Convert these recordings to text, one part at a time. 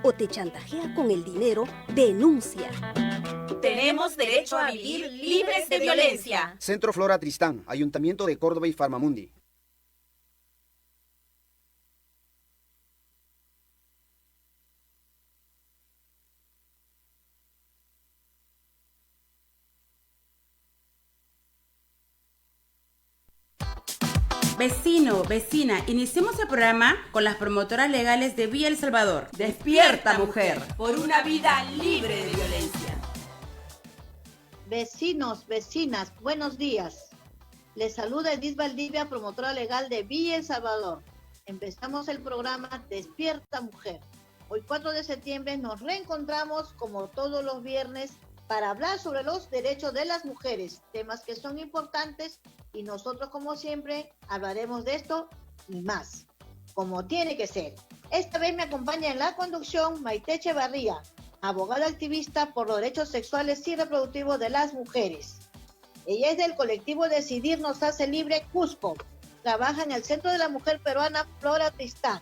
o te chantajea con el dinero, denuncia. Tenemos derecho a vivir libres de violencia. Centro Flora Tristán, Ayuntamiento de Córdoba y Farmamundi. Vecino, vecina, iniciemos el programa con las promotoras legales de Villa El Salvador. Despierta, mujer, por una vida libre de violencia. Vecinos, vecinas, buenos días. Les saluda Edith Valdivia, promotora legal de Villa El Salvador. Empezamos el programa Despierta Mujer. Hoy 4 de septiembre nos reencontramos como todos los viernes para hablar sobre los derechos de las mujeres, temas que son importantes y nosotros como siempre hablaremos de esto y más, como tiene que ser. Esta vez me acompaña en la conducción Maite Echevarría, abogada activista por los derechos sexuales y reproductivos de las mujeres. Ella es del colectivo Decidir Nos Hace Libre Cusco. Trabaja en el Centro de la Mujer Peruana Flora Tristán.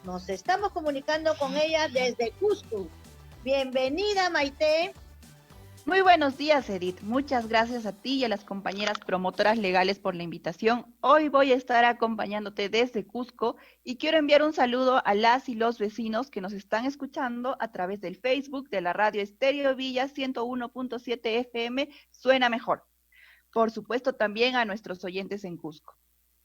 Nos estamos comunicando con ella desde Cusco. Bienvenida, Maite. Muy buenos días, Edith. Muchas gracias a ti y a las compañeras promotoras legales por la invitación. Hoy voy a estar acompañándote desde Cusco y quiero enviar un saludo a las y los vecinos que nos están escuchando a través del Facebook de la radio Estéreo Villa 101.7 FM, Suena Mejor. Por supuesto, también a nuestros oyentes en Cusco.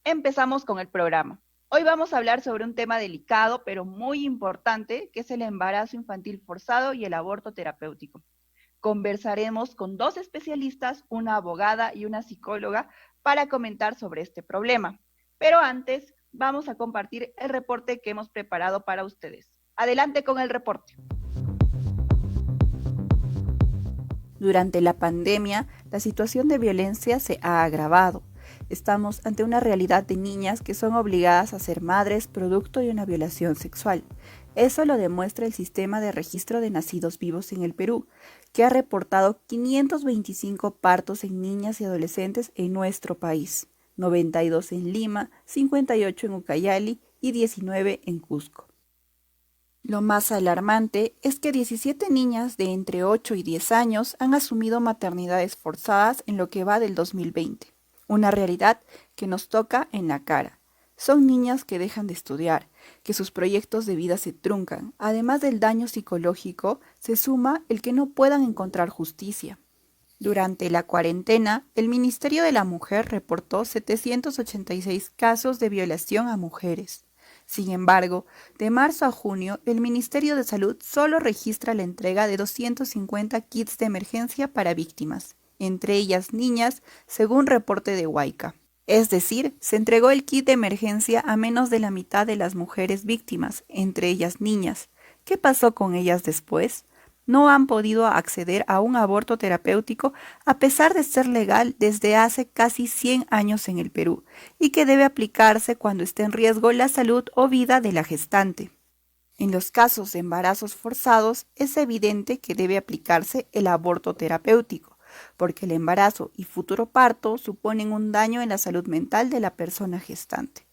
Empezamos con el programa. Hoy vamos a hablar sobre un tema delicado, pero muy importante, que es el embarazo infantil forzado y el aborto terapéutico. Conversaremos con dos especialistas, una abogada y una psicóloga, para comentar sobre este problema. Pero antes, vamos a compartir el reporte que hemos preparado para ustedes. Adelante con el reporte. Durante la pandemia, la situación de violencia se ha agravado. Estamos ante una realidad de niñas que son obligadas a ser madres producto de una violación sexual. Eso lo demuestra el sistema de registro de nacidos vivos en el Perú, que ha reportado 525 partos en niñas y adolescentes en nuestro país, 92 en Lima, 58 en Ucayali y 19 en Cusco. Lo más alarmante es que 17 niñas de entre 8 y 10 años han asumido maternidades forzadas en lo que va del 2020, una realidad que nos toca en la cara. Son niñas que dejan de estudiar, que sus proyectos de vida se truncan. Además del daño psicológico, se suma el que no puedan encontrar justicia. Durante la cuarentena, el Ministerio de la Mujer reportó 786 casos de violación a mujeres. Sin embargo, de marzo a junio, el Ministerio de Salud solo registra la entrega de 250 kits de emergencia para víctimas, entre ellas niñas, según reporte de Huayca. Es decir, se entregó el kit de emergencia a menos de la mitad de las mujeres víctimas, entre ellas niñas. ¿Qué pasó con ellas después? No han podido acceder a un aborto terapéutico a pesar de ser legal desde hace casi 100 años en el Perú y que debe aplicarse cuando esté en riesgo la salud o vida de la gestante. En los casos de embarazos forzados es evidente que debe aplicarse el aborto terapéutico, porque el embarazo y futuro parto suponen un daño en la salud mental de la persona gestante.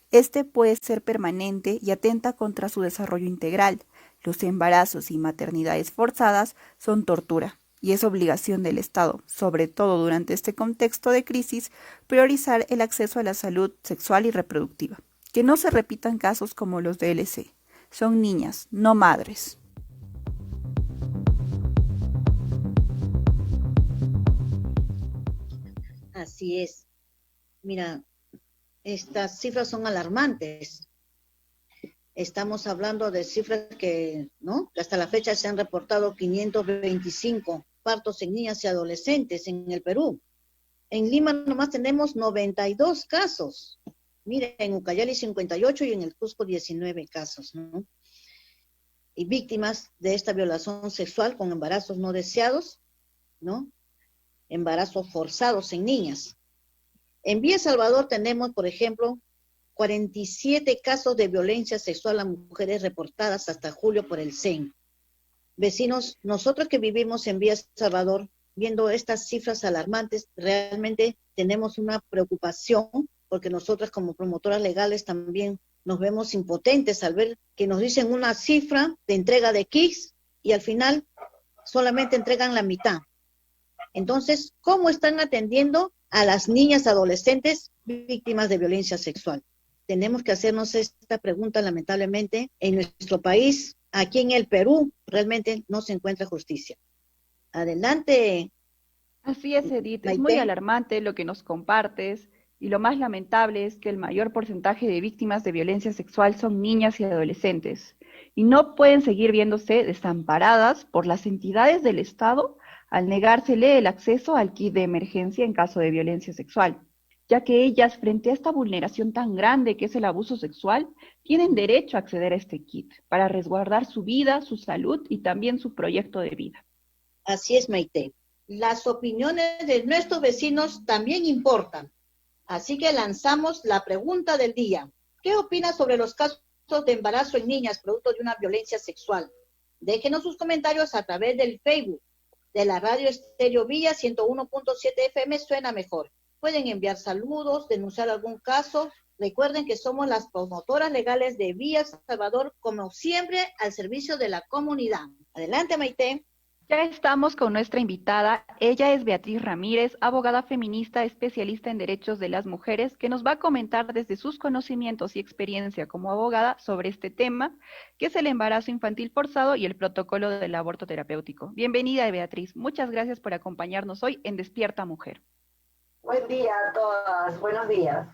Este puede ser permanente y atenta contra su desarrollo integral. Los embarazos y maternidades forzadas son tortura y es obligación del Estado, sobre todo durante este contexto de crisis, priorizar el acceso a la salud sexual y reproductiva. Que no se repitan casos como los de LC. Son niñas, no madres. Así es. Mira, estas cifras son alarmantes. Estamos hablando de cifras que, ¿no?, que hasta la fecha se han reportado 525 partos en niñas y adolescentes en el Perú. En Lima nomás tenemos 92 casos. Mira, en Ucayali 58 y en el Cusco 19 casos, ¿no? Y víctimas de esta violación sexual con embarazos no deseados, ¿no? Embarazos forzados en niñas. En Villa Salvador tenemos, por ejemplo, 47 casos de violencia sexual a mujeres reportadas hasta julio por el CEN. Vecinos, nosotros que vivimos en Villa Salvador, viendo estas cifras alarmantes, realmente tenemos una preocupación, porque nosotras como promotoras legales también nos vemos impotentes al ver que nos dicen una cifra de entrega de kits y al final solamente entregan la mitad. Entonces, ¿cómo están atendiendo a las niñas adolescentes víctimas de violencia sexual? Tenemos que hacernos esta pregunta, lamentablemente. En nuestro país, aquí en el Perú, realmente no se encuentra justicia. Adelante. Así es, Edith, es Maite. muy alarmante lo que nos compartes y lo más lamentable es que el mayor porcentaje de víctimas de violencia sexual son niñas y adolescentes y no pueden seguir viéndose desamparadas por las entidades del Estado al negársele el acceso al kit de emergencia en caso de violencia sexual, ya que ellas, frente a esta vulneración tan grande que es el abuso sexual, tienen derecho a acceder a este kit para resguardar su vida, su salud y también su proyecto de vida. Así es, Maite. Las opiniones de nuestros vecinos también importan. Así que lanzamos la pregunta del día. ¿Qué opinas sobre los casos de embarazo en niñas producto de una violencia sexual? Déjenos sus comentarios a través del Facebook de la radio Estéreo Villa 101.7 FM Suena Mejor. Pueden enviar saludos, denunciar algún caso. Recuerden que somos las promotoras legales de Villa El Salvador, como siempre, al servicio de la comunidad. Adelante, Maite. Ya estamos con nuestra invitada. Ella es Beatriz Ramírez, abogada feminista, especialista en derechos de las mujeres, que nos va a comentar desde sus conocimientos y experiencia como abogada sobre este tema, que es el embarazo infantil forzado y el protocolo del aborto terapéutico. Bienvenida, Beatriz. Muchas gracias por acompañarnos hoy en Despierta Mujer. Buen día a todas. Buenos días.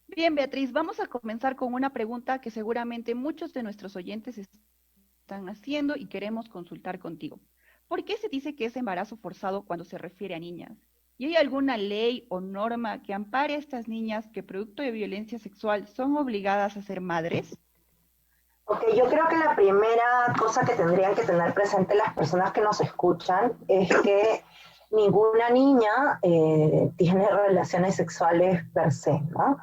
Bien, Beatriz, vamos a comenzar con una pregunta que seguramente muchos de nuestros oyentes están haciendo y queremos consultar contigo. ¿Por qué se dice que es embarazo forzado cuando se refiere a niñas? ¿Y hay alguna ley o norma que ampare a estas niñas que producto de violencia sexual son obligadas a ser madres? Ok, yo creo que la primera cosa que tendrían que tener presente las personas que nos escuchan es que ninguna niña tiene relaciones sexuales per se, ¿no?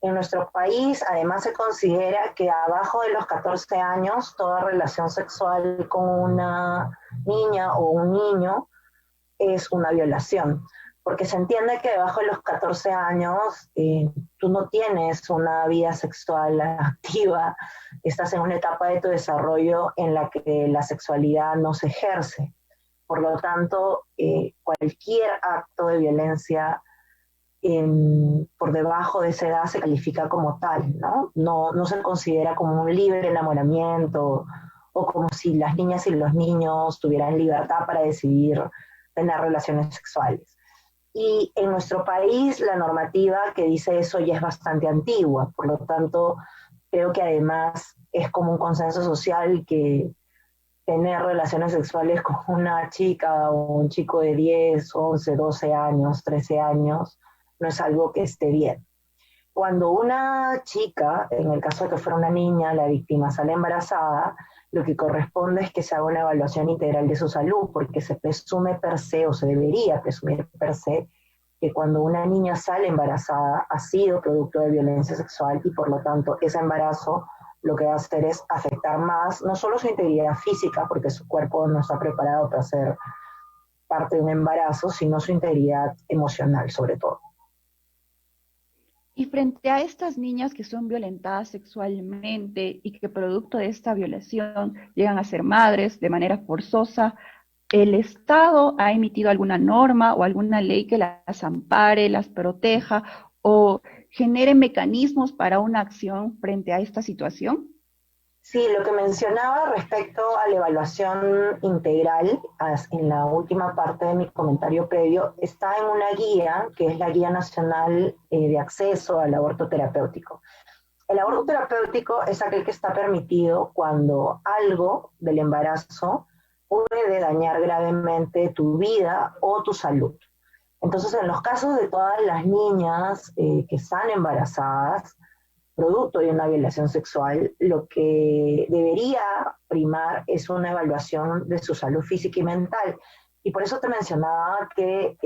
En nuestro país, además, se considera que abajo de los 14 años, toda relación sexual con una niña o un niño es una violación, porque se entiende que debajo de los 14 años tú no tienes una vida sexual activa, estás en una etapa de tu desarrollo en la que la sexualidad no se ejerce. Por lo tanto, cualquier acto de violencia por debajo de esa edad se califica como tal, ¿no? No se considera como un libre enamoramiento o como si las niñas y los niños tuvieran libertad para decidir tener relaciones sexuales. Y en nuestro país la normativa que dice eso ya es bastante antigua, por lo tanto creo que además es como un consenso social que tener relaciones sexuales con una chica o un chico de 10, 11, 12 años, 13 años, no es algo que esté bien. Cuando una chica, en el caso de que fuera una niña, la víctima sale embarazada, lo que corresponde es que se haga una evaluación integral de su salud, porque se presume per se, o se debería presumir per se, que cuando una niña sale embarazada ha sido producto de violencia sexual y por lo tanto ese embarazo lo que va a hacer es afectar más, no solo su integridad física, porque su cuerpo no está preparado para ser parte de un embarazo, sino su integridad emocional sobre todo. Y frente a estas niñas que son violentadas sexualmente y que producto de esta violación llegan a ser madres de manera forzosa, ¿el Estado ha emitido alguna norma o alguna ley que las ampare, las proteja o genere mecanismos para una acción frente a esta situación? Sí, lo que mencionaba respecto a la evaluación integral, en la última parte de mi comentario previo, está en una guía, que es la Guía Nacional de Acceso al Aborto Terapéutico. El aborto terapéutico es aquel que está permitido cuando algo del embarazo puede dañar gravemente tu vida o tu salud. Entonces, en los casos de todas las niñas que están embarazadas, producto de una violación sexual, lo que debería primar es una evaluación de su salud física y mental. Y por eso te mencionaba que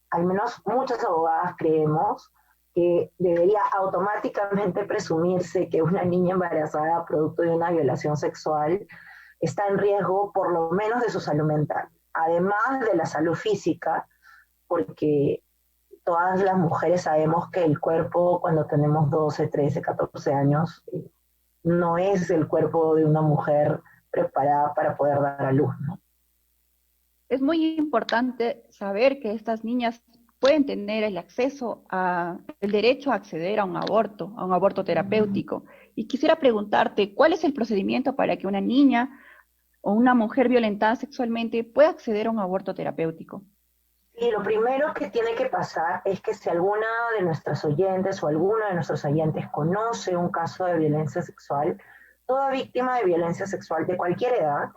al menos muchas abogadas creemos que debería automáticamente presumirse que una niña embarazada producto de una violación sexual está en riesgo por lo menos de su salud mental, además de la salud física, porque todas las mujeres sabemos que el cuerpo cuando tenemos 12, 13, 14 años no es el cuerpo de una mujer preparada para poder dar a luz, ¿no? Es muy importante saber que estas niñas pueden tener el acceso el derecho a acceder a un aborto terapéutico. Y quisiera preguntarte, ¿cuál es el procedimiento para que una niña o una mujer violentada sexualmente pueda acceder a un aborto terapéutico? Y lo primero que tiene que pasar es que si alguna de nuestras oyentes o alguno de nuestros oyentes conoce un caso de violencia sexual, toda víctima de violencia sexual de cualquier edad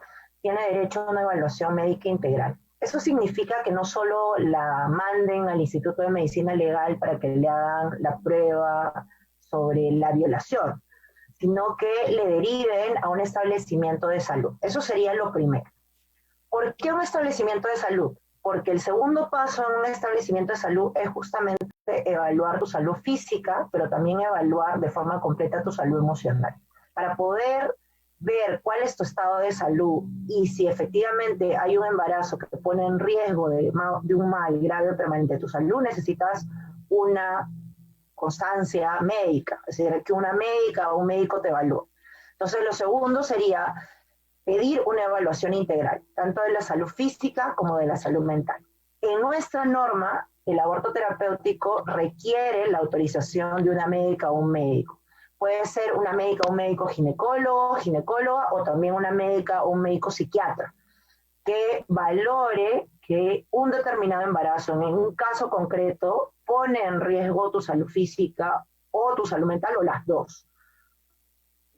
tiene derecho a una evaluación médica integral. Eso significa que no solo la manden al Instituto de Medicina Legal para que le hagan la prueba sobre la violación, sino que le deriven a un establecimiento de salud. Eso sería lo primero. ¿Por qué un establecimiento de salud? Porque el segundo paso en un establecimiento de salud es justamente evaluar tu salud física, pero también evaluar de forma completa tu salud emocional. Para poder ver cuál es tu estado de salud y si efectivamente hay un embarazo que te pone en riesgo de un mal grave o permanente de tu salud, necesitas una constancia médica, es decir, que una médica o un médico te evalúe. Entonces, lo segundo sería pedir una evaluación integral, tanto de la salud física como de la salud mental. En nuestra norma, el aborto terapéutico requiere la autorización de una médica o un médico. Puede ser una médica o un médico ginecóloga, o también una médica o un médico psiquiatra, que valore que un determinado embarazo, en un caso concreto, pone en riesgo tu salud física o tu salud mental, o las dos.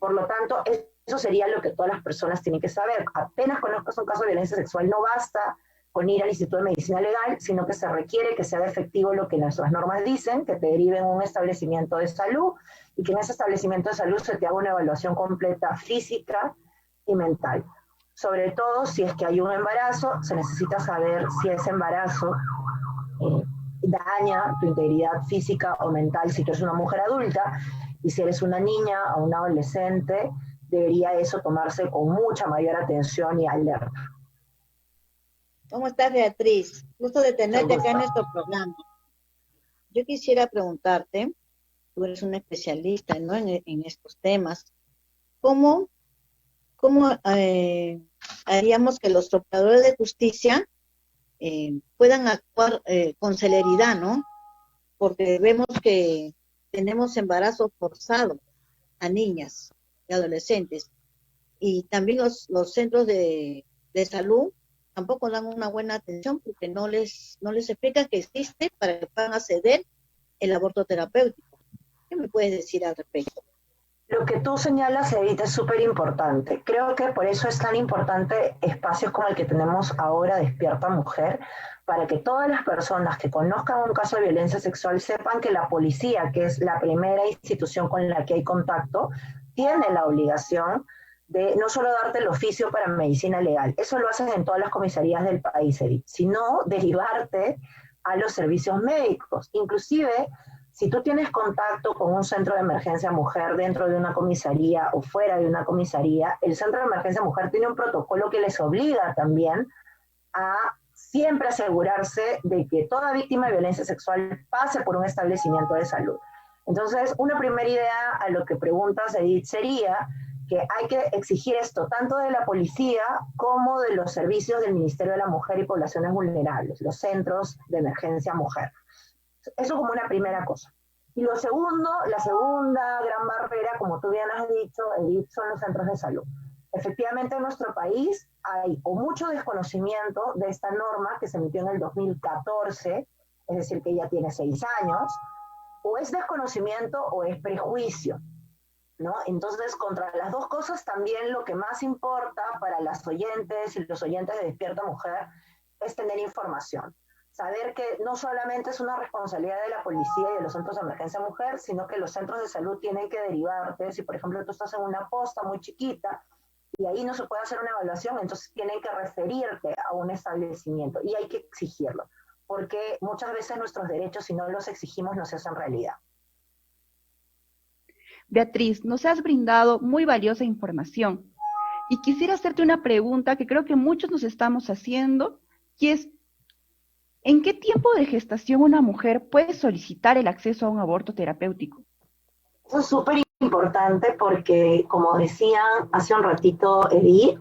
Por lo tanto, eso sería lo que todas las personas tienen que saber. Apenas conozcas un caso de violencia sexual, no basta con ir al Instituto de Medicina Legal, sino que se requiere que sea efectivo lo que nuestras normas dicen, que te deriven a un establecimiento de salud, y que en ese establecimiento de salud se te haga una evaluación completa física y mental. Sobre todo, si es que hay un embarazo, se necesita saber si ese embarazo daña tu integridad física o mental si tú eres una mujer adulta, y si eres una niña o un adolescente, debería eso tomarse con mucha mayor atención y alerta. ¿Cómo estás, Beatriz? Gusto de tenerte acá en nuestro programa. Yo quisiera preguntarte, tú eres una especialista, ¿no?, en estos temas, ¿cómo haríamos que los operadores de justicia puedan actuar con celeridad, ¿no? Porque vemos que tenemos embarazo forzado a niñas y adolescentes, y también los centros de salud tampoco dan una buena atención porque no les explican que existe para que puedan acceder el aborto terapéutico. ¿Qué me puedes decir al respecto? Lo que tú señalas, Edith, es súper importante. Creo que por eso es tan importante espacios como el que tenemos ahora, Despierta Mujer, para que todas las personas que conozcan un caso de violencia sexual sepan que la policía, que es la primera institución con la que hay contacto, tiene la obligación de no solo darte el oficio para medicina legal, eso lo hacen en todas las comisarías del país, Edith, sino derivarte a los servicios médicos. Inclusive, si tú tienes contacto con un centro de emergencia mujer dentro de una comisaría o fuera de una comisaría, el centro de emergencia mujer tiene un protocolo que les obliga también a siempre asegurarse de que toda víctima de violencia sexual pase por un establecimiento de salud. Entonces, una primera idea a lo que preguntas, Edith, sería que hay que exigir esto tanto de la policía como de los servicios del Ministerio de la Mujer y Poblaciones Vulnerables, los centros de emergencia mujer. Eso como una primera cosa. Y lo segundo, la segunda gran barrera, como tú bien has dicho, Edith, son los centros de salud. Efectivamente, en nuestro país hay o mucho desconocimiento de esta norma que se emitió en el 2014, es decir, que ya tiene 6 años, o es desconocimiento o es prejuicio, ¿no? Entonces, contra las dos cosas, también lo que más importa para las oyentes y los oyentes de Despierta Mujer es tener información. Saber que no solamente es una responsabilidad de la policía y de los centros de emergencia mujer, sino que los centros de salud tienen que derivarte. Si, por ejemplo, tú estás en una posta muy chiquita y ahí no se puede hacer una evaluación, entonces tienen que referirte a un establecimiento y hay que exigirlo, porque muchas veces nuestros derechos, si no los exigimos, no se hacen realidad. Beatriz, nos has brindado muy valiosa información y quisiera hacerte una pregunta que creo que muchos nos estamos haciendo, y es, ¿En qué tiempo de gestación una mujer puede solicitar el acceso a un aborto terapéutico? Eso es súper importante porque, como decía hace un ratito Edith,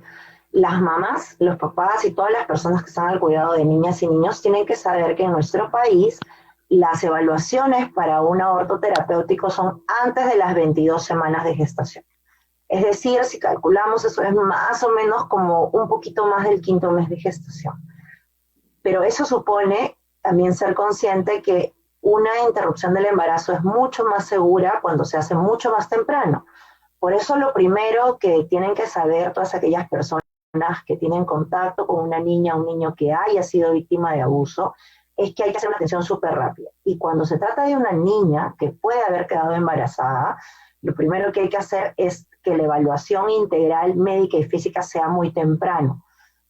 las mamás, los papás y todas las personas que están al cuidado de niñas y niños tienen que saber que en nuestro país las evaluaciones para un aborto terapéutico son antes de las 22 semanas de gestación. Es decir, si calculamos, eso es más o menos como un poquito más del quinto mes de gestación. Pero eso supone también ser consciente que una interrupción del embarazo es mucho más segura cuando se hace mucho más temprano. Por eso lo primero que tienen que saber todas aquellas personas que tienen contacto con una niña o un niño que haya sido víctima de abuso, es que hay que hacer una atención súper rápida. Y cuando se trata de una niña que puede haber quedado embarazada, lo primero que hay que hacer es que la evaluación integral médica y física sea muy temprano.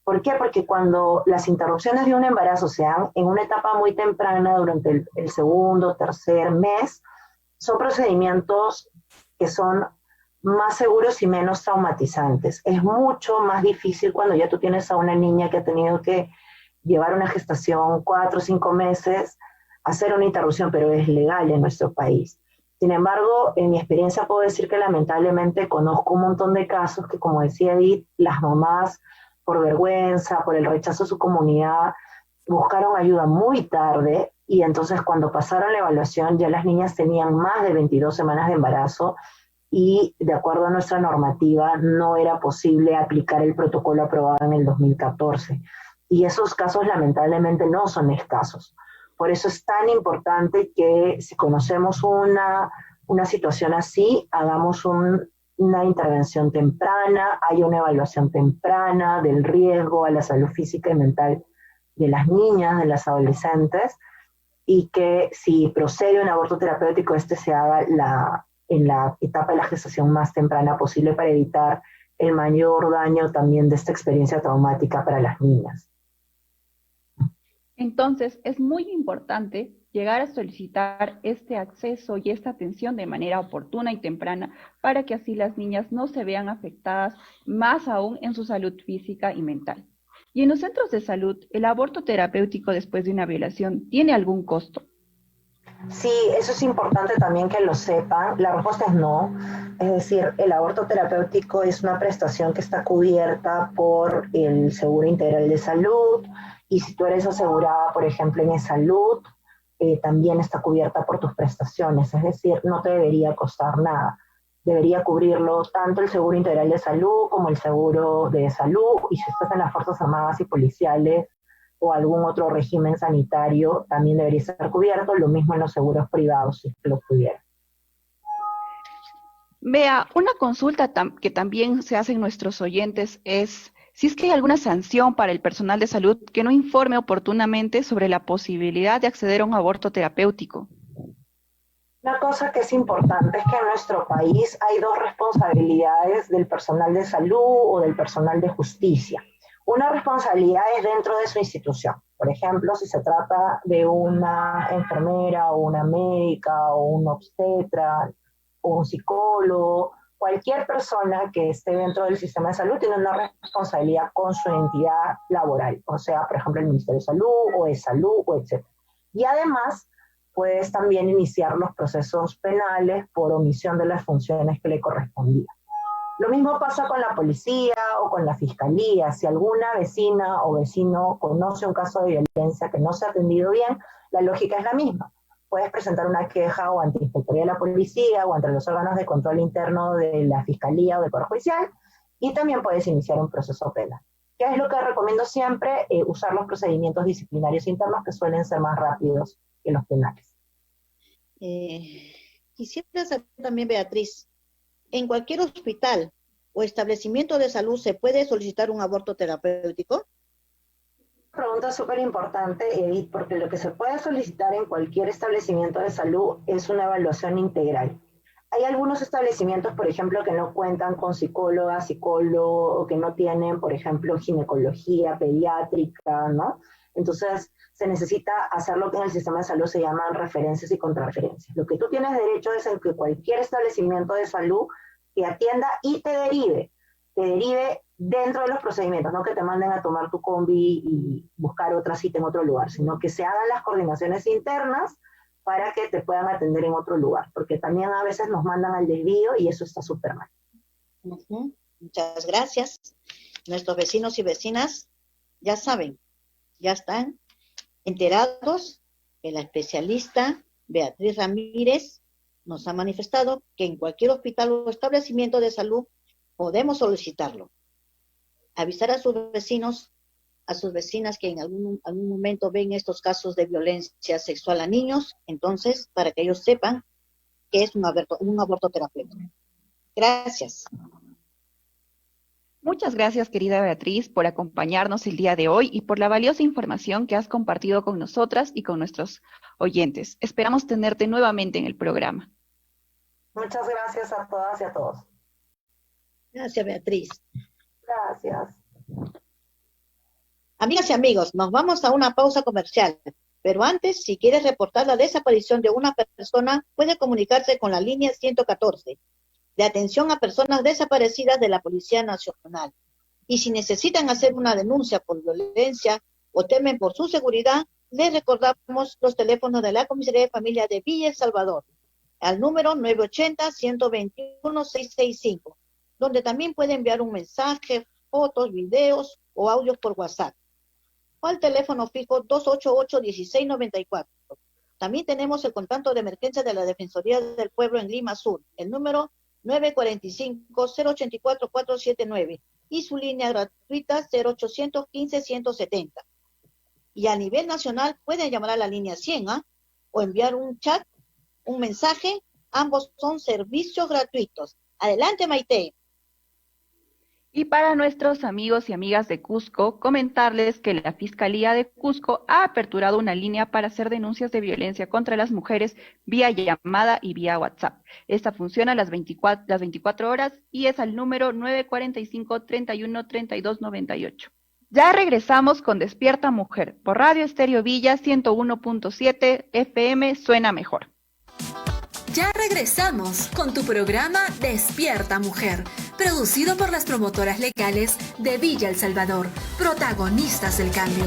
¿Por qué? Porque cuando las interrupciones de un embarazo se dan en una etapa muy temprana, durante el segundo, tercer mes, son procedimientos que son más seguros y menos traumatizantes. Es mucho más difícil cuando ya tú tienes a una niña que ha tenido que llevar una gestación 4 o 5 meses, hacer una interrupción, pero es legal en nuestro país. Sin embargo, en mi experiencia puedo decir que lamentablemente conozco un montón de casos que, como decía Edith, las mamás, por vergüenza, por el rechazo de su comunidad, buscaron ayuda muy tarde y entonces cuando pasaron la evaluación ya las niñas tenían más de 22 semanas de embarazo y de acuerdo a nuestra normativa no era posible aplicar el protocolo aprobado en el 2014. Y esos casos lamentablemente no son escasos. Por eso es tan importante que si conocemos una situación así, hagamos una intervención temprana, haya una evaluación temprana del riesgo a la salud física y mental de las niñas, de las adolescentes, y que si procede un aborto terapéutico, este se haga en la etapa de la gestación más temprana posible para evitar el mayor daño también de esta experiencia traumática para las niñas. Entonces, es muy importante llegar a solicitar este acceso y esta atención de manera oportuna y temprana para que así las niñas no se vean afectadas más aún en su salud física y mental. Y en los centros de salud, ¿el aborto terapéutico después de una violación tiene algún costo? Sí, eso es importante también que lo sepan. La respuesta es no. Es decir, el aborto terapéutico es una prestación que está cubierta por el Seguro Integral de Salud y si tú eres asegurada, por ejemplo, en salud, también está cubierta por tus prestaciones. Es decir, no te debería costar nada. Debería cubrirlo tanto el Seguro Integral de Salud como el Seguro de Salud y si estás en las Fuerzas Armadas y Policiales o algún otro régimen sanitario también debería estar cubierto, lo mismo en los seguros privados, si lo pudiera. Vea, una consulta que también se hacen nuestros oyentes es si es que hay alguna sanción para el personal de salud que no informe oportunamente sobre la posibilidad de acceder a un aborto terapéutico. Una cosa que es importante es que en nuestro país hay dos responsabilidades del personal de salud o del personal de justicia. Una responsabilidad es dentro de su institución. Por ejemplo, si se trata de una enfermera o una médica o un obstetra o un psicólogo, cualquier persona que esté dentro del sistema de salud tiene una responsabilidad con su entidad laboral, o sea, por ejemplo, el Ministerio de Salud o de Salud, o etc. Y además, puedes también iniciar los procesos penales por omisión de las funciones que le correspondían. Lo mismo pasa con la policía o con la fiscalía. Si alguna vecina o vecino conoce un caso de violencia que no se ha atendido bien, la lógica es la misma. Puedes presentar una queja o ante la Inspectoría de la Policía o ante los órganos de control interno de la Fiscalía o del Poder Judicial y también puedes iniciar un proceso penal. ¿Qué es lo que recomiendo siempre? Usar los procedimientos disciplinarios internos que suelen ser más rápidos que los penales. Quisiera saber también, Beatriz, ¿en cualquier hospital o establecimiento de salud se puede solicitar un aborto terapéutico? Pregunta súper importante, Edith, porque lo que se puede solicitar en cualquier establecimiento de salud es una evaluación integral. Hay algunos establecimientos, por ejemplo, que no cuentan con psicóloga, psicólogo, o que no tienen, por ejemplo, ginecología pediátrica, ¿no? Entonces, se necesita hacer lo que en el sistema de salud se llaman referencias y contrarreferencias. Lo que tú tienes derecho es en que cualquier establecimiento de salud te atienda y te derive dentro de los procedimientos, no que te manden a tomar tu combi y buscar otra cita en otro lugar, sino que se hagan las coordinaciones internas para que te puedan atender en otro lugar, porque también a veces nos mandan al desvío y eso está súper mal. Muchas gracias. Nuestros vecinos y vecinas ya saben, ya están enterados que la especialista Beatriz Ramírez nos ha manifestado que en cualquier hospital o establecimiento de salud podemos solicitarlo. Avisar a sus vecinos, a sus vecinas que en algún momento ven estos casos de violencia sexual a niños, entonces, para que ellos sepan que es un aborto terapéutico. Gracias. Muchas gracias, querida Beatriz, por acompañarnos el día de hoy y por la valiosa información que has compartido con nosotras y con nuestros oyentes. Esperamos tenerte nuevamente en el programa. Muchas gracias a todas y a todos. Gracias, Beatriz. Gracias. Amigas y amigos, nos vamos a una pausa comercial, pero antes, si quieres reportar la desaparición de una persona, puede comunicarse con la línea 114 de atención a personas desaparecidas de la Policía Nacional. Y si necesitan hacer una denuncia por violencia o temen por su seguridad, les recordamos los teléfonos de la Comisaría de Familia de Villa El Salvador, al número 980-121-665, donde también puede enviar un mensaje, fotos, videos o audios por WhatsApp, o al teléfono fijo 288-1694. También tenemos el contacto de emergencia de la Defensoría del Pueblo en Lima Sur, el número 945-084-479 y su línea gratuita 0815-170. Y a nivel nacional pueden llamar a la línea 100 o enviar un chat, un mensaje. Ambos son servicios gratuitos. Adelante, Maite. Y para nuestros amigos y amigas de Cusco, comentarles que la Fiscalía de Cusco ha aperturado una línea para hacer denuncias de violencia contra las mujeres vía llamada y vía WhatsApp. Esta funciona las 24 horas y es al número 945-31-3298. Ya regresamos con Despierta Mujer por Radio Estéreo Villa 101.7 FM, suena mejor. Ya regresamos con tu programa Despierta Mujer, producido por las promotoras legales de Villa El Salvador, protagonistas del cambio.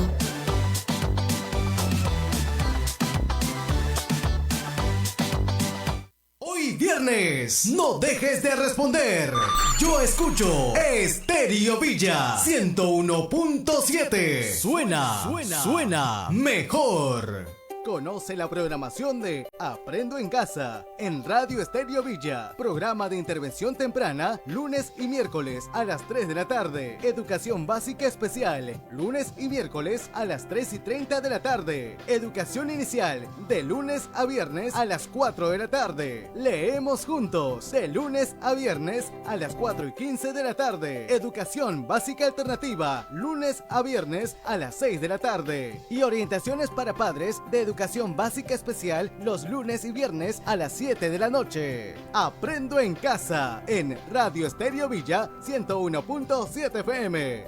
Hoy viernes, no dejes de responder. Yo escucho Estéreo Villa 101.7. Suena mejor. Conoce la programación de Aprendo en Casa en Radio Estéreo Villa. Programa de intervención temprana, lunes y miércoles a las 3 de la tarde. Educación básica especial, lunes y miércoles a las 3:30 de la tarde. Educación inicial, de lunes a viernes a las 4 de la tarde. Leemos juntos, de lunes a viernes a las 4:15 de la tarde. Educación básica alternativa, lunes a viernes a las 6 de la tarde. Y orientaciones para padres de educación básica especial los lunes y viernes a las 7 de la noche. Aprendo en Casa en Radio Estéreo Villa 101.7 FM.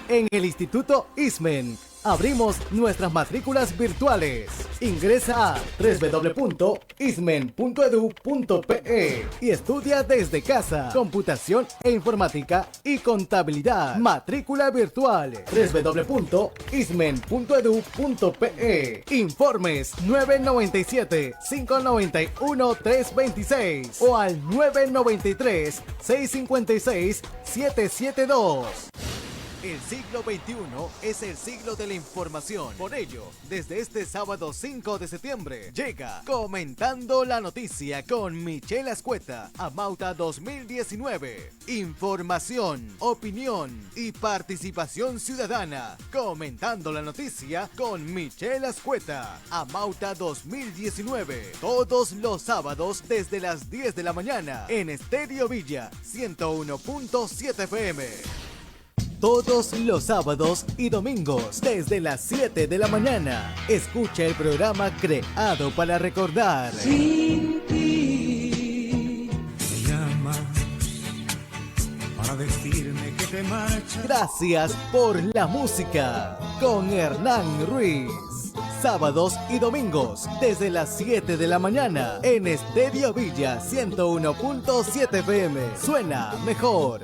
En el Instituto Ismen abrimos nuestras matrículas virtuales. Ingresa a www.ismen.edu.pe y estudia desde casa computación e informática y contabilidad. Matrícula virtual www.ismen.edu.pe. Informes 997-591-326 o al 993-656-772. El siglo XXI es el siglo de la información. Por ello, desde este sábado 5 de septiembre, llega Comentando la Noticia con Michelle Ascueta a Mauta 2019. Información, opinión y participación ciudadana. Comentando la Noticia con Michelle Ascueta a Mauta 2019. Todos los sábados desde las 10 de la mañana en Estéreo Villa 101.7 FM. Todos los sábados y domingos desde las 7 de la mañana. Escucha el programa creado para recordar. Sin ti me llamas para decirme que te marchas. Gracias por la música con Hernán Ruiz. sábados y domingos, desde las 7 de la mañana, en Estéreo Villa 101.7 FM. Suena mejor.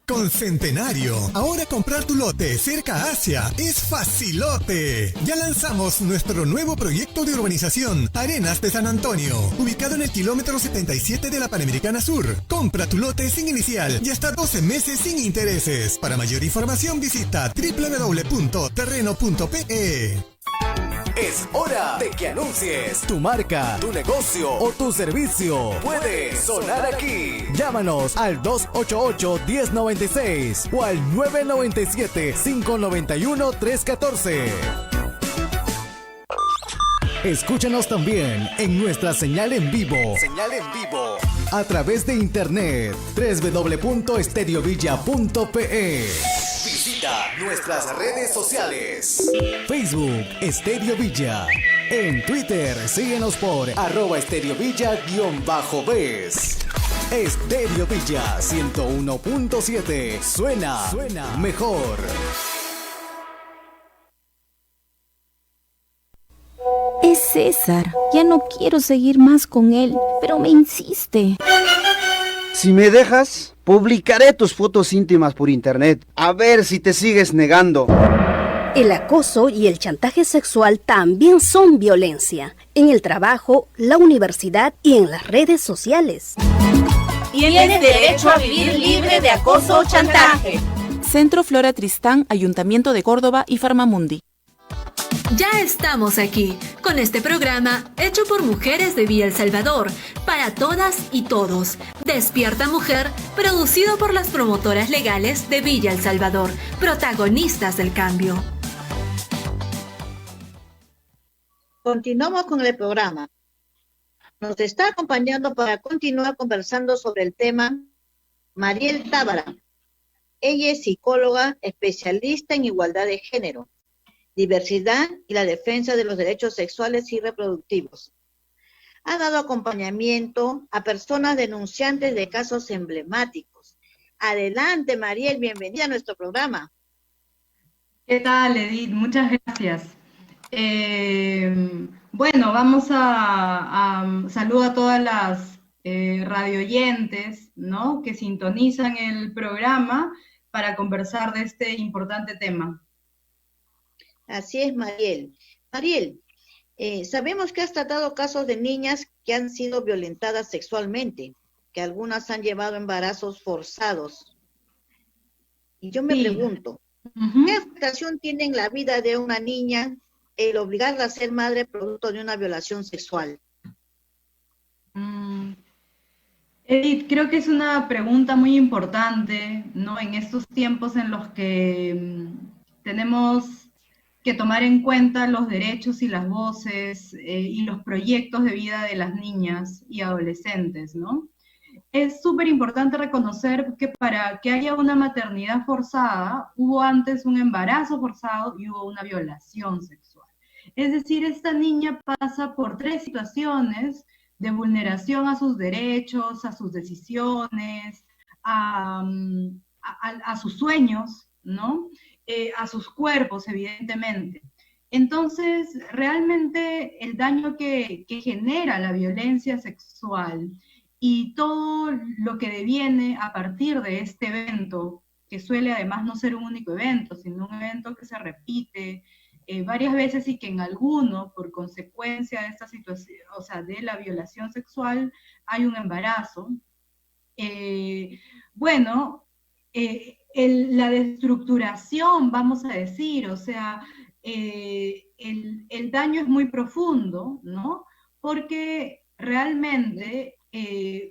Con Centenario, ahora comprar tu lote cerca a Asia es facilote. Ya lanzamos nuestro nuevo proyecto de urbanización, Arenas de San Antonio, ubicado en el kilómetro 77 de la Panamericana Sur. Compra tu lote sin inicial y hasta 12 meses sin intereses. Para mayor información visita www.terreno.pe. Es hora de que anuncies tu marca, tu negocio o tu servicio. Puede sonar aquí. Llámanos al 288-1096 o al 997-591-314. Escúchanos también en nuestra señal en vivo. A través de internet www.estereovilla.pe. Visita nuestras redes sociales. Facebook Estéreo Villa. En Twitter síguenos por @estereovilla_ves. Estéreo Villa 101.7. Suena mejor. Es César. Ya no quiero seguir más con él, pero me insiste. Si me dejas, publicaré tus fotos íntimas por internet. A ver si te sigues negando. El acoso y el chantaje sexual también son violencia. En el trabajo, la universidad y en las redes sociales. Tienes derecho a vivir libre de acoso o chantaje. Centro Flora Tristán, Ayuntamiento de Córdoba y Farmamundi. Ya estamos aquí, con este programa hecho por mujeres de Villa El Salvador, para todas y todos. Despierta Mujer, producido por las promotoras legales de Villa El Salvador, protagonistas del cambio. Continuamos con el programa. Nos está acompañando para continuar conversando sobre el tema Mariel Tábara. Ella es psicóloga, especialista en igualdad de género, diversidad y la defensa de los derechos sexuales y reproductivos. Ha dado acompañamiento a personas denunciantes de casos emblemáticos. Adelante, Mariel, bienvenida a nuestro programa. ¿Qué tal, Edith? Muchas gracias. Bueno, vamos a saludo a todas las radioyentes, ¿no?, que sintonizan el programa para conversar de este importante tema. Así es, Mariel. Mariel, sabemos que has tratado casos de niñas que han sido violentadas sexualmente, que algunas han llevado embarazos forzados. Y yo me pregunto, ¿qué afectación tiene en la vida de una niña el obligarla a ser madre producto de una violación sexual? Edith, creo que es una pregunta muy importante, ¿no?, en estos tiempos en los que tenemos que tomar en cuenta los derechos y las voces y los proyectos de vida de las niñas y adolescentes, ¿no? Es súper importante reconocer que para que haya una maternidad forzada, hubo antes un embarazo forzado y hubo una violación sexual. Es decir, esta niña pasa por 3 situaciones de vulneración a sus derechos, a sus decisiones, a sus sueños, ¿no?, a sus cuerpos, evidentemente. Entonces, realmente el daño que genera la violencia sexual y todo lo que deviene a partir de este evento, que suele además no ser un único evento, sino un evento que se repite varias veces y que en alguno, por consecuencia de esta situación, o sea, de la violación sexual, hay un embarazo. La destructuración, vamos a decir, o sea, el daño es muy profundo, ¿no? Porque realmente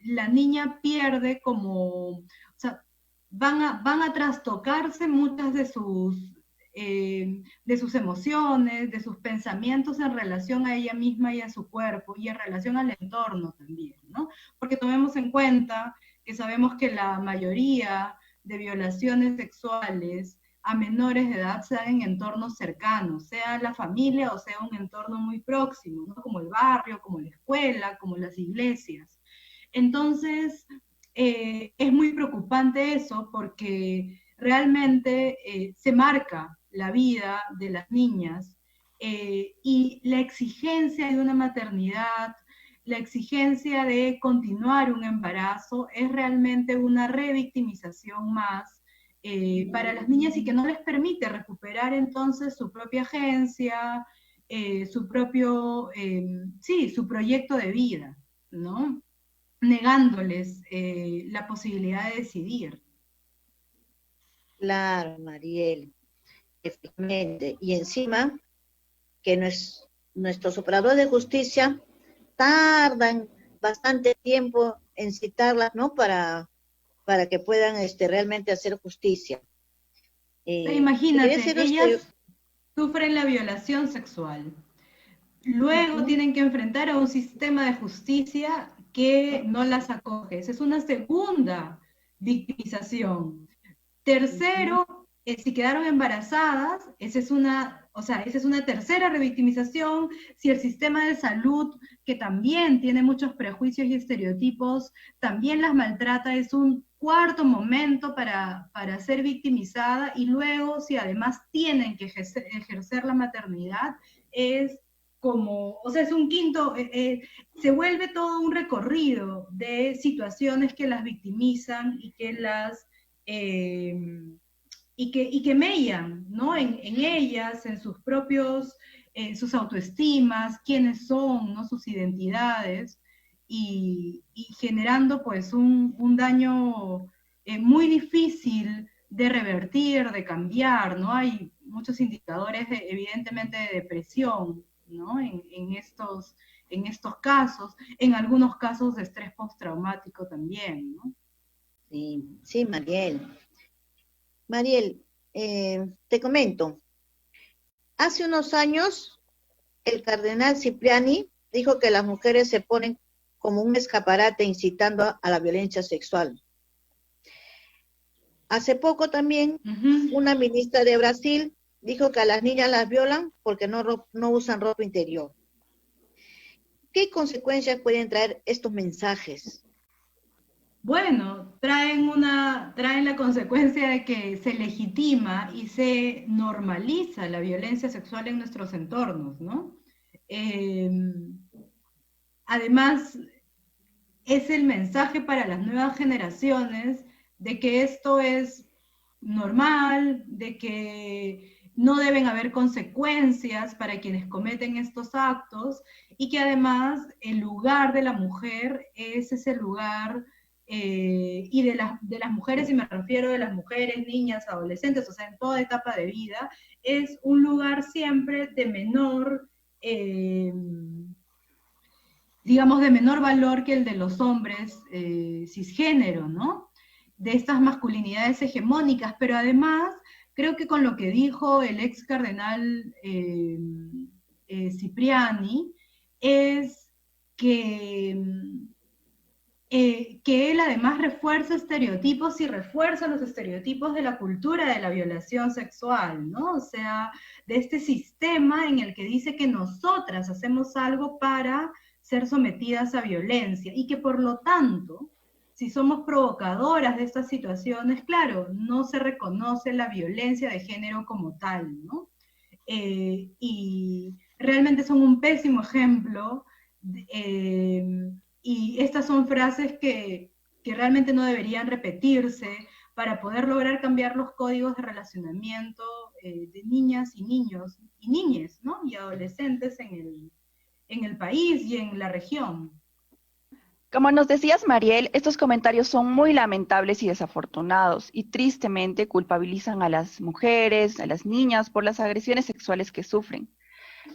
la niña pierde como, o sea, van a trastocarse muchas de sus emociones, de sus pensamientos en relación a ella misma y a su cuerpo, y en relación al entorno también, ¿no? Porque tomemos en cuenta que sabemos que la mayoría de violaciones sexuales a menores de edad se dan en entornos cercanos, sea la familia o sea un entorno muy próximo, ¿no?, como el barrio, como la escuela, como las iglesias. Entonces, es muy preocupante eso porque realmente se marca la vida de las niñas, y la exigencia de una maternidad, la exigencia de continuar un embarazo es realmente una revictimización más para las niñas y que no les permite recuperar entonces su propia agencia, su propio, su proyecto de vida, ¿no? Negándoles la posibilidad de decidir. Claro, Mariel, efectivamente. Y encima que nuestros operadores de justicia tardan bastante tiempo en citarlas, ¿no? Para que puedan realmente hacer justicia. Imagínate, ellas sufren la violación sexual. Luego tienen que enfrentar a un sistema de justicia que no las acoge. Esa es una segunda victimización. Tercero, si quedaron embarazadas, esa es una tercera revictimización. Si el sistema de salud, que también tiene muchos prejuicios y estereotipos, también las maltrata, es un cuarto momento para ser victimizada. Y luego, si además tienen que ejercer la maternidad, es un quinto, se vuelve todo un recorrido de situaciones que las victimizan y que las y que mellan, ¿no? En ellas, en sus propios, sus autoestimas, quiénes son, ¿no? Sus identidades, y generando pues un daño muy difícil de revertir, de cambiar, ¿no? Hay muchos indicadores evidentemente de depresión, ¿no? En estos casos, en algunos casos de estrés postraumático también, ¿no? Sí, Mariel. Mariel, te comento, hace unos años el cardenal Cipriani dijo que las mujeres se ponen como un escaparate incitando a la violencia sexual. Hace poco también una ministra de Brasil dijo que a las niñas las violan porque no usan ropa interior. ¿Qué consecuencias pueden traer estos mensajes? Bueno, traen la consecuencia de que se legitima y se normaliza la violencia sexual en nuestros entornos, ¿no? Además, es el mensaje para las nuevas generaciones de que esto es normal, de que no deben haber consecuencias para quienes cometen estos actos, y que además el lugar de la mujer es ese lugar, y de las mujeres, y me refiero de las mujeres, niñas, adolescentes, o sea, en toda etapa de vida, es un lugar siempre de menor, digamos, de menor valor que el de los hombres cisgénero, ¿no? De estas masculinidades hegemónicas, pero además, creo que con lo que dijo el ex cardenal Cipriani, es que él además refuerza estereotipos y refuerza los estereotipos de la cultura de la violación sexual, ¿no? O sea, de este sistema en el que dice que nosotras hacemos algo para ser sometidas a violencia, y que por lo tanto, si somos provocadoras de estas situaciones, claro, no se reconoce la violencia de género como tal, ¿no? Y realmente son un pésimo ejemplo, y estas son frases que realmente no deberían repetirse para poder lograr cambiar los códigos de relacionamiento de niñas y niños, y niñes, ¿no? Y adolescentes en el país y en la región. Como nos decías, Mariel, estos comentarios son muy lamentables y desafortunados, y tristemente culpabilizan a las mujeres, a las niñas, por las agresiones sexuales que sufren.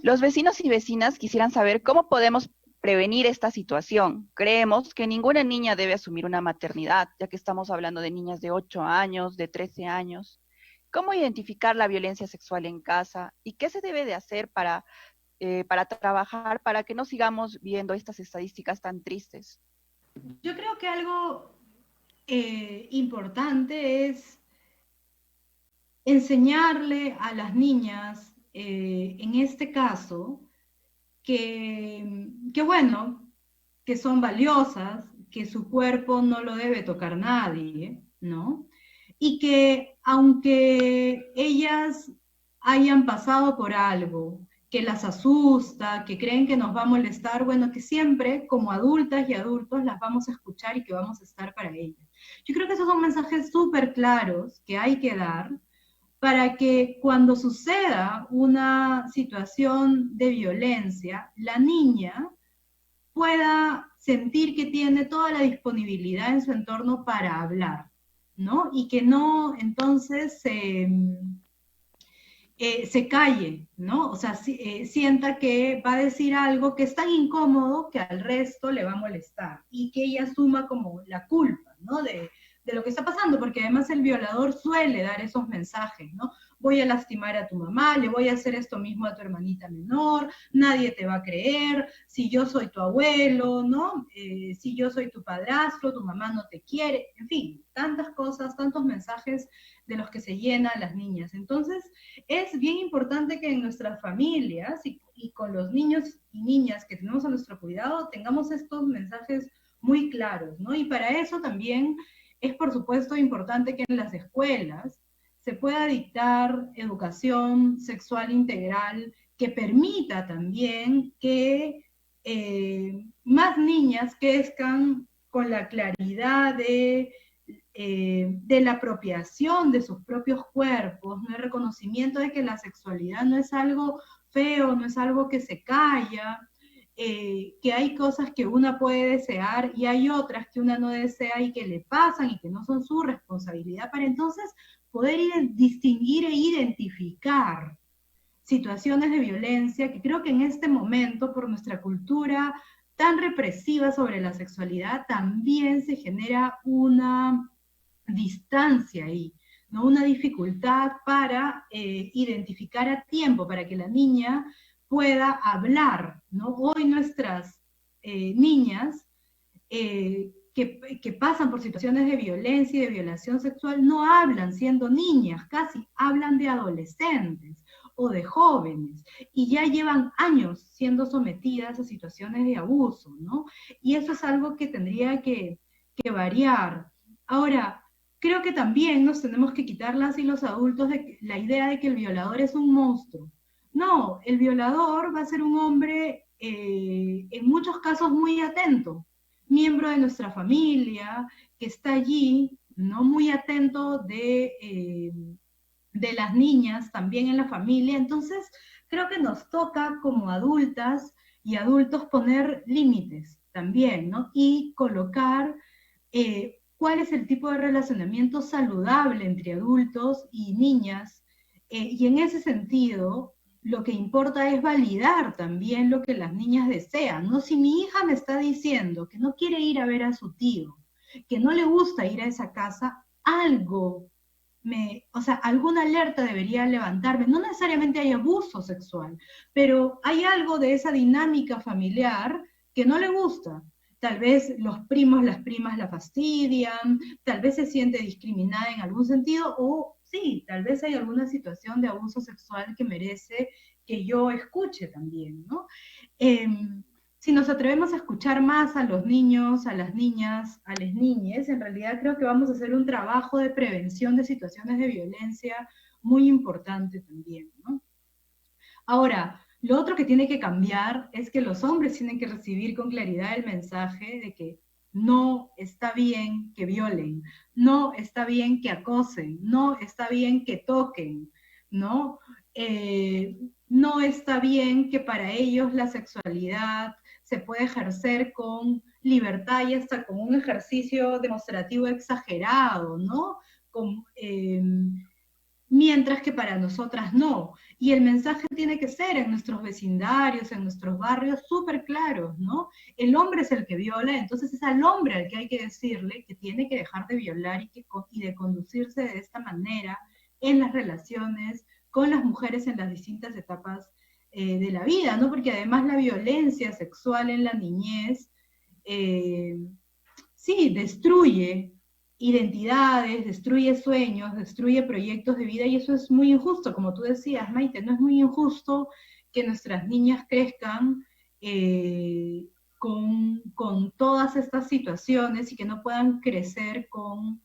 Los vecinos y vecinas quisieran saber cómo podemos prevenir esta situación. Creemos que ninguna niña debe asumir una maternidad, ya que estamos hablando de niñas de 8 años, de 13 años. ¿Cómo identificar la violencia sexual en casa? ¿Y qué se debe de hacer para trabajar para que no sigamos viendo estas estadísticas tan tristes? Yo creo que algo importante es enseñarle a las niñas, en este caso, que bueno, que son valiosas, que su cuerpo no lo debe tocar nadie, ¿no? Y que aunque ellas hayan pasado por algo que las asusta, que creen que nos va a molestar, bueno, que siempre como adultas y adultos las vamos a escuchar y que vamos a estar para ellas. Yo creo que esos son mensajes súper claros que hay que dar para que cuando suceda una situación de violencia, la niña pueda sentir que tiene toda la disponibilidad en su entorno para hablar, ¿no? Y que no entonces se calle, ¿no? O sea, sienta que va a decir algo que es tan incómodo que al resto le va a molestar y que ella asuma como la culpa, ¿no? De lo que está pasando, porque además el violador suele dar esos mensajes, ¿no? Voy a lastimar a tu mamá, le voy a hacer esto mismo a tu hermanita menor, nadie te va a creer, si yo soy tu abuelo, ¿no? Si yo soy tu padrastro, tu mamá no te quiere, en fin, tantas cosas, tantos mensajes de los que se llenan las niñas. Entonces, es bien importante que en nuestras familias y con los niños y niñas que tenemos a nuestro cuidado, tengamos estos mensajes muy claros, ¿no? Y para eso también es, por supuesto, importante que en las escuelas se pueda dictar educación sexual integral que permita también que más niñas crezcan con la claridad de la apropiación de sus propios cuerpos, ¿no? El reconocimiento de que la sexualidad no es algo feo, no es algo que se calla, que hay cosas que una puede desear y hay otras que una no desea y que le pasan y que no son su responsabilidad, para entonces poder distinguir e identificar situaciones de violencia que creo que en este momento, por nuestra cultura tan represiva sobre la sexualidad, también se genera una distancia ahí, ¿no? Una dificultad para identificar a tiempo, para que la niña pueda hablar, ¿no? Hoy nuestras niñas que pasan por situaciones de violencia y de violación sexual no hablan siendo niñas, casi hablan de adolescentes o de jóvenes, y ya llevan años siendo sometidas a situaciones de abuso, ¿no? Y eso es algo que tendría que variar. Ahora, creo que también nos tenemos que quitar las y los adultos de la idea de que el violador es un monstruo. No, el violador va a ser un hombre en muchos casos muy atento, miembro de nuestra familia, que está allí, ¿no? Muy atento de las niñas, también en la familia. Entonces, creo que nos toca como adultas y adultos poner límites también, ¿no? Y colocar cuál es el tipo de relacionamiento saludable entre adultos y niñas, y en ese sentido, lo que importa es validar también lo que las niñas desean, ¿no? Si mi hija me está diciendo que no quiere ir a ver a su tío, que no le gusta ir a esa casa, alguna alerta debería levantarme. No necesariamente hay abuso sexual, pero hay algo de esa dinámica familiar que no le gusta. Tal vez los primos, las primas la fastidian, tal vez se siente discriminada en algún sentido, o sí, tal vez hay alguna situación de abuso sexual que merece que yo escuche también, ¿no? Si nos atrevemos a escuchar más a los niños, a las niñas, a las niñas, en realidad creo que vamos a hacer un trabajo de prevención de situaciones de violencia muy importante también, ¿no? Ahora, lo otro que tiene que cambiar es que los hombres tienen que recibir con claridad el mensaje de que no está bien que violen, no está bien que acosen, no está bien que toquen, ¿no? No está bien que para ellos la sexualidad se puede ejercer con libertad y hasta con un ejercicio demostrativo exagerado, ¿no? Mientras que para nosotras no. Y el mensaje tiene que ser en nuestros vecindarios, en nuestros barrios, súper claros, ¿no? El hombre es el que viola, entonces es al hombre al que hay que decirle que tiene que dejar de violar y de conducirse de esta manera en las relaciones con las mujeres en las distintas etapas de la vida, ¿no? Porque además la violencia sexual en la niñez, sí, destruye identidades, destruye sueños, destruye proyectos de vida, y eso es muy injusto, como tú decías, Maite, ¿no? Es muy injusto que nuestras niñas crezcan con todas estas situaciones y que no puedan crecer con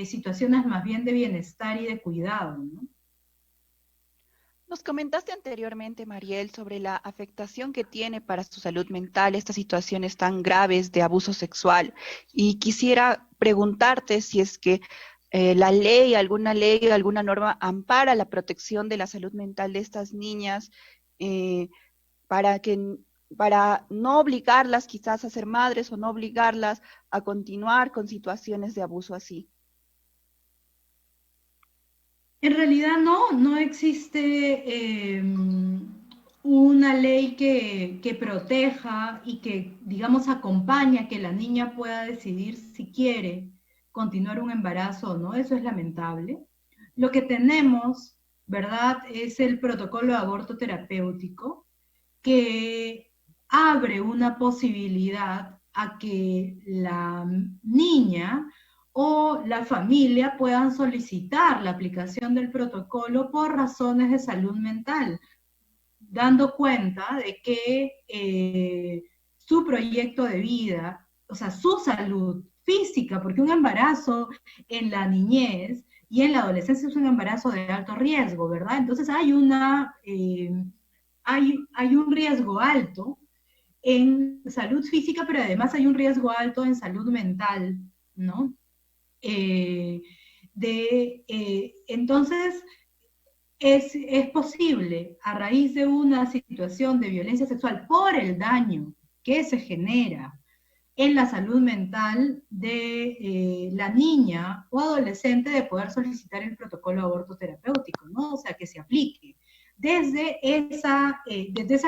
situaciones más bien de bienestar y de cuidado, ¿no? Nos comentaste anteriormente, Mariel, sobre la afectación que tiene para su salud mental estas situaciones tan graves de abuso sexual. Y quisiera preguntarte si es que alguna ley, alguna norma ampara la protección de la salud mental de estas niñas para no obligarlas quizás a ser madres o no obligarlas a continuar con situaciones de abuso así. En realidad no existe una ley que proteja y que, digamos, acompaña a que la niña pueda decidir si quiere continuar un embarazo o no. Eso es lamentable. Lo que tenemos, ¿verdad?, es el protocolo de aborto terapéutico, que abre una posibilidad a que la niña o la familia puedan solicitar la aplicación del protocolo por razones de salud mental, dando cuenta de que su proyecto de vida, o sea, su salud física, porque un embarazo en la niñez y en la adolescencia es un embarazo de alto riesgo, ¿verdad? Entonces hay un riesgo alto en salud física, pero además hay un riesgo alto en salud mental, ¿no? Entonces, es posible, a raíz de una situación de violencia sexual por el daño que se genera en la salud mental de la niña o adolescente, de poder solicitar el protocolo de aborto terapéutico, ¿no? O sea, que se aplique desde esa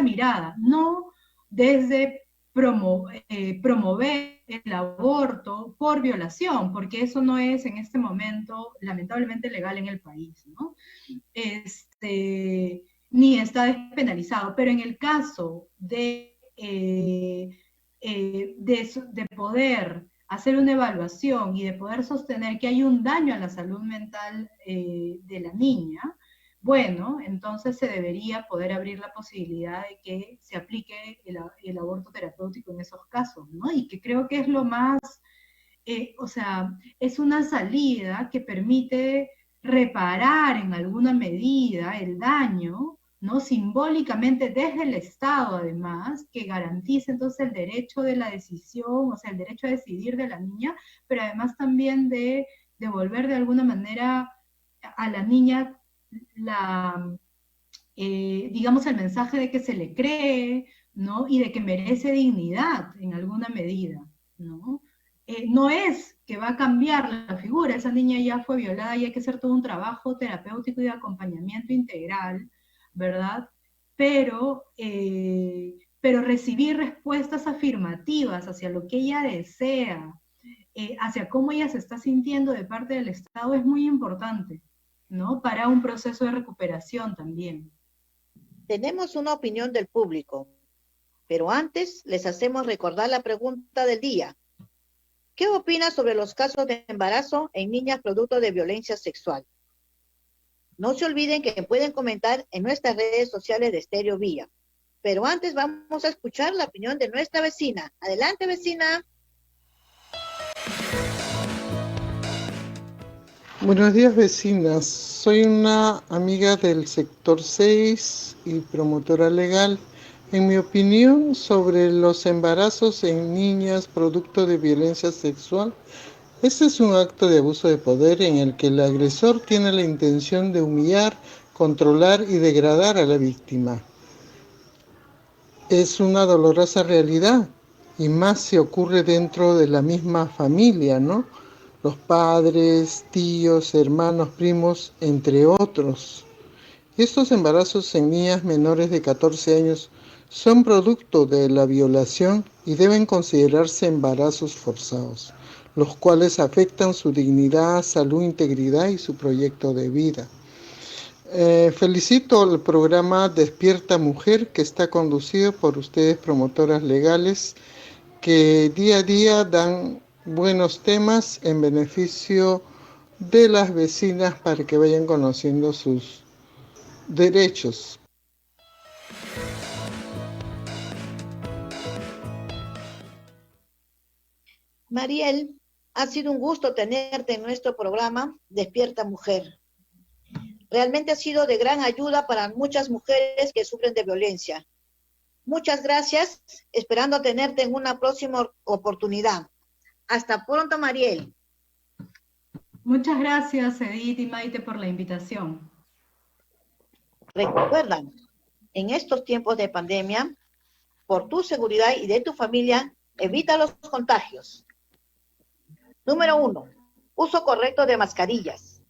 mirada, no desde promover el aborto por violación, porque eso no es en este momento lamentablemente legal en el país, ¿no? Ni está despenalizado, pero en el caso de poder hacer una evaluación y de poder sostener que hay un daño a la salud mental de la niña, bueno, entonces se debería poder abrir la posibilidad de que se aplique el aborto terapéutico en esos casos, ¿no? Y que creo que es lo más, o sea, es una salida que permite reparar en alguna medida el daño, ¿no? Simbólicamente desde el Estado, además, que garantice entonces el derecho de la decisión, o sea, el derecho a decidir de la niña, pero además también de devolver de alguna manera a la niña digamos, el mensaje de que se le cree, ¿no? Y de que merece dignidad en alguna medida, ¿no? No es que va a cambiar la figura, esa niña ya fue violada y hay que hacer todo un trabajo terapéutico y de acompañamiento integral, ¿verdad? Pero recibir respuestas afirmativas hacia lo que ella desea, hacia cómo ella se está sintiendo de parte del Estado es muy importante, ¿no? Para un proceso de recuperación también. Tenemos una opinión del público, pero antes les hacemos recordar la pregunta del día. ¿Qué opinas sobre los casos de embarazo en niñas producto de violencia sexual? No se olviden que pueden comentar en nuestras redes sociales de Estéreo Villa. Pero antes vamos a escuchar la opinión de nuestra vecina. Adelante, vecina. Buenos días, vecinas. Soy una amiga del sector 6 y promotora legal. En mi opinión sobre los embarazos en niñas producto de violencia sexual, este es un acto de abuso de poder en el que el agresor tiene la intención de humillar, controlar y degradar a la víctima. Es una dolorosa realidad y más si ocurre dentro de la misma familia, ¿no? Los padres, tíos, hermanos, primos, entre otros. Estos embarazos en niñas menores de 14 años son producto de la violación y deben considerarse embarazos forzados, los cuales afectan su dignidad, salud, integridad y su proyecto de vida. Felicito al programa Despierta Mujer, que está conducido por ustedes, promotoras legales, que día a día dan buenos temas en beneficio de las vecinas para que vayan conociendo sus derechos. Mariel, ha sido un gusto tenerte en nuestro programa Despierta Mujer. Realmente ha sido de gran ayuda para muchas mujeres que sufren de violencia. Muchas gracias, esperando tenerte en una próxima oportunidad. Hasta pronto, Mariel. Muchas gracias, Edith y Maite, por la invitación. Recuerdan, en estos tiempos de pandemia, por tu seguridad y de tu familia, evita los contagios. Número 1, uso correcto de mascarillas.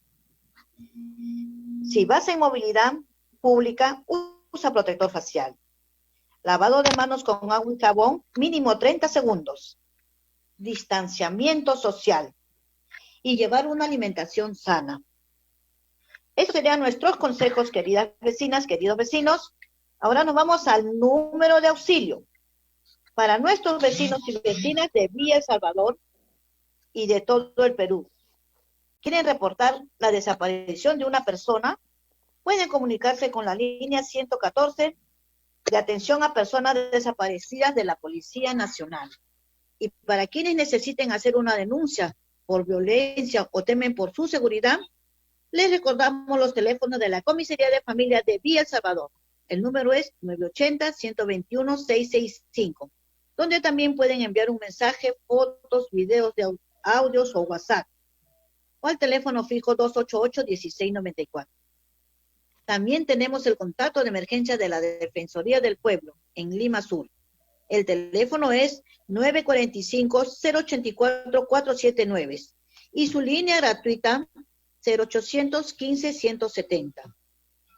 Si vas en movilidad pública, usa protector facial. Lavado de manos con agua y jabón, mínimo 30 segundos. Distanciamiento social. Y llevar una alimentación sana. Esos serían nuestros consejos, queridas vecinas, queridos vecinos. Ahora nos vamos al número de auxilio. Para nuestros vecinos y vecinas de Villa El Salvador y de todo el Perú. ¿Quieren reportar la desaparición de una persona? Pueden comunicarse con la línea 114 de atención a personas desaparecidas de la Policía Nacional. Y para quienes necesiten hacer una denuncia por violencia o temen por su seguridad, les recordamos los teléfonos de la Comisaría de Familia de Villa El Salvador. El número es 980-121-665, donde también pueden enviar un mensaje, fotos, videos de audios o WhatsApp, o al teléfono fijo 288-1694. También tenemos el contacto de emergencia de la Defensoría del Pueblo en Lima Sur. El teléfono es 945-084-479 y su línea gratuita 0800-15-170.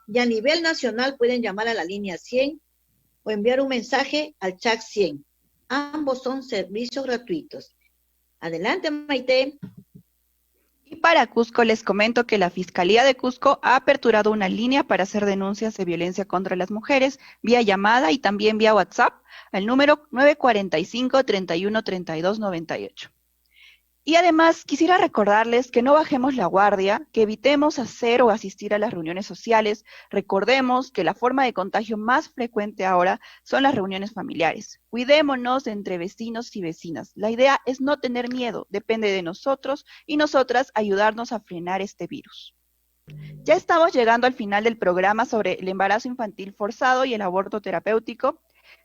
Y a nivel nacional pueden llamar a la línea 100 o enviar un mensaje al chat 100. Ambos son servicios gratuitos. Adelante, Maite. Y para Cusco les comento que la Fiscalía de Cusco ha aperturado una línea para hacer denuncias de violencia contra las mujeres vía llamada y también vía WhatsApp al número 945-313298. Y además quisiera recordarles que no bajemos la guardia, que evitemos hacer o asistir a las reuniones sociales. Recordemos que la forma de contagio más frecuente ahora son las reuniones familiares. Cuidémonos entre vecinos y vecinas. La idea es no tener miedo, depende de nosotros y nosotras ayudarnos a frenar este virus. Ya estamos llegando al final del programa sobre el embarazo infantil forzado y el aborto terapéutico.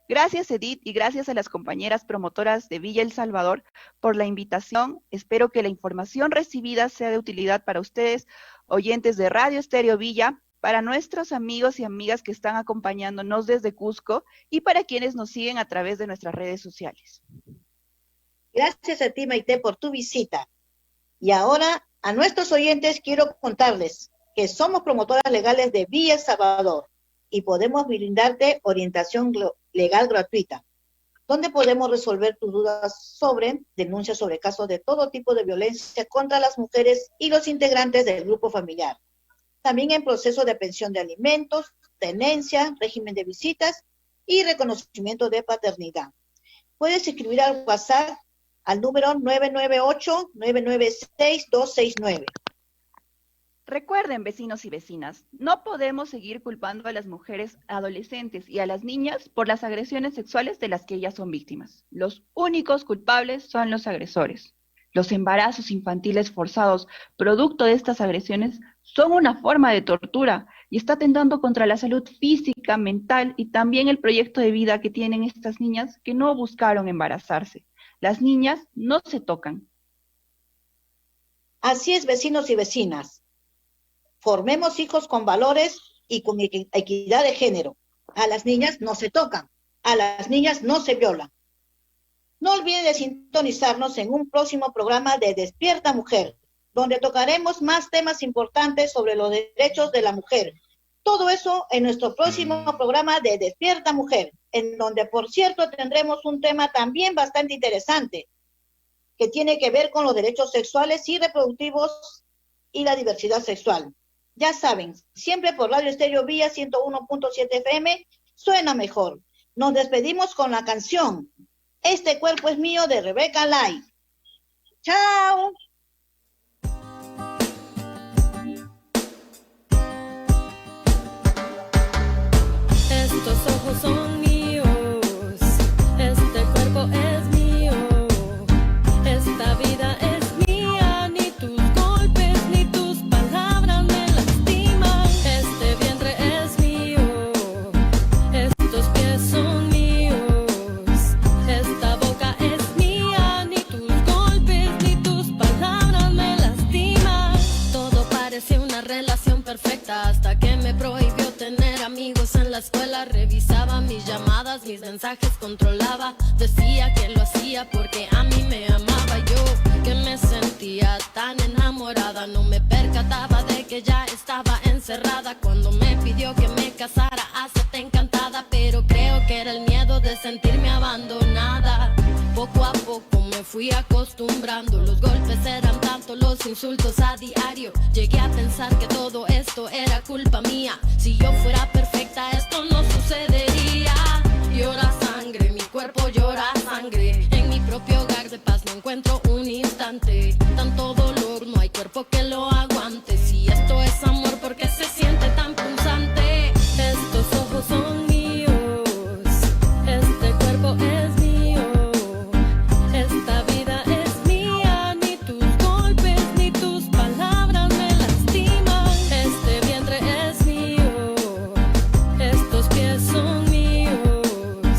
Gracias, Edith, y gracias a las compañeras promotoras de Villa El Salvador por la invitación. Espero que la información recibida sea de utilidad para ustedes, oyentes de Radio Estéreo Villa, para nuestros amigos y amigas que están acompañándonos desde Cusco y para quienes nos siguen a través de nuestras redes sociales. Gracias a ti, Maite, por tu visita. Y ahora, a nuestros oyentes quiero contarles que somos promotoras legales de Villa El Salvador y podemos brindarte orientación legal gratuita, donde podemos resolver tus dudas sobre denuncias sobre casos de todo tipo de violencia contra las mujeres y los integrantes del grupo familiar. También en proceso de pensión de alimentos, tenencia, régimen de visitas y reconocimiento de paternidad. Puedes escribir al WhatsApp al número 998-996-269. Recuerden, vecinos y vecinas, no podemos seguir culpando a las mujeres adolescentes y a las niñas por las agresiones sexuales de las que ellas son víctimas. Los únicos culpables son los agresores. Los embarazos infantiles forzados, producto de estas agresiones, son una forma de tortura y está atentando contra la salud física, mental y también el proyecto de vida que tienen estas niñas que no buscaron embarazarse. Las niñas no se tocan. Así es, vecinos y vecinas. Formemos hijos con valores y con equidad de género. A las niñas no se tocan, a las niñas no se violan. No olviden de sintonizarnos en un próximo programa de Despierta Mujer, donde tocaremos más temas importantes sobre los derechos de la mujer. Todo eso en nuestro próximo programa de Despierta Mujer, en donde, por cierto, tendremos un tema también bastante interesante, que tiene que ver con los derechos sexuales y reproductivos y la diversidad sexual. Ya saben, siempre por Radio Estéreo Villa 101.7 FM, suena mejor. Nos despedimos con la canción Este cuerpo es mío de Rebeca Lai. ¡Chao! Estos ojos son míos, este cuerpo es mío, esta vida es mía, ni tus golpes ni tus palabras me lastiman. perfecta hasta que me prohibió tener amigos en la escuela. Revisaba mis llamadas, mis mensajes controlaba. Decía que lo hacía porque a mí me amaba. Yo que me sentía tan enamorada, no me percataba de que ya estaba encerrada. Cuando me pidió que me casara, acepté encantada, pero creo que era el miedo de sentirme abandonada. Poco a poco me fui acostumbrando, los golpes eran tanto, los insultos a diario. Llegué a pensar que todo esto era culpa mía. Si yo fuera perfecta esto no sucedería. Llora sangre, mi cuerpo llora sangre. En mi propio hogar de paz no encuentro un instante. Tanto dolor, no hay cuerpo que lo aguante. Si esto es amor, ¿por qué se siente tan punzante? Estos ojos son míos, este cuerpo es mío, esta vida es mía. Ni tus golpes ni tus palabras me lastiman. Este vientre es mío, estos pies son míos,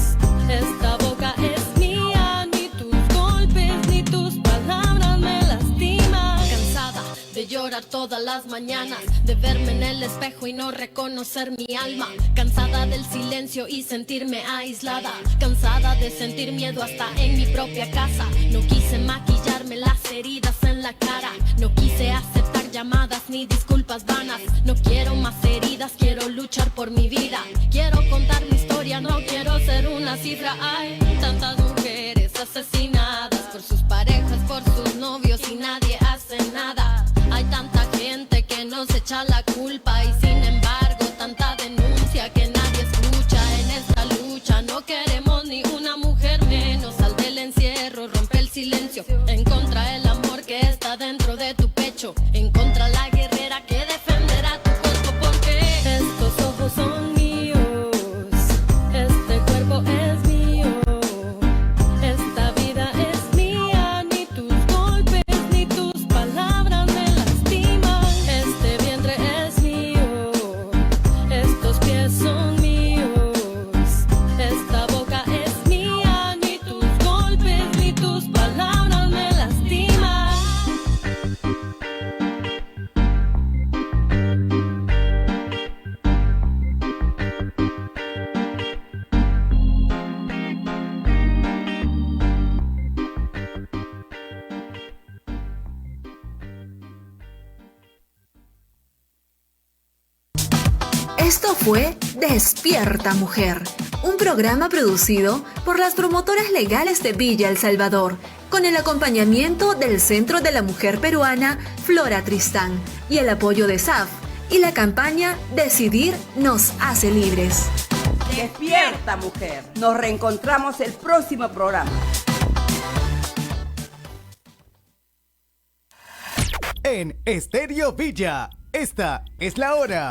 esta boca es mía. Ni tus golpes ni tus palabras me lastiman. Cansada de llorar todas las mañanas, de verme en el espejo y no reconocer mi alma. Cansada del silencio y sentirme aislada. Cansada de sentir miedo hasta en mi propia casa. No quise maquillarme las heridas en la cara. No quise aceptar llamadas ni disculpas vanas. No quiero más heridas, quiero luchar por mi vida. Quiero contar mi historia, no quiero ser una cifra. Hay tantas mujeres asesinadas por sus parejas, por sus novios y nadie hace nada. Hay tanta gente que nos echa la culpa y sin embargo tanta denuncia que nadie escucha. En esta lucha no queremos ni una mujer menos. Sal del encierro, rompe el silencio. Encontra el amor que está dentro de tu pecho. Encontra la guerrera que defenderá tu cuerpo, porque estos ojos son míos, este cuerpo es mío, esta vida es mía. Ni tus golpes ni tus palabras me lastiman. Este vientre es mío, estos pies son míos, esta boca es mía. Ni tus golpes ni tus palabras me lastiman. Esto fue Despierta Mujer, un programa producido por las promotoras legales de Villa El Salvador, con el acompañamiento del Centro de la Mujer Peruana Flora Tristán y el apoyo de SAF y la campaña Decidir nos hace libres. Despierta Mujer. Nos reencontramos el próximo programa. En Estéreo Villa, esta es la hora.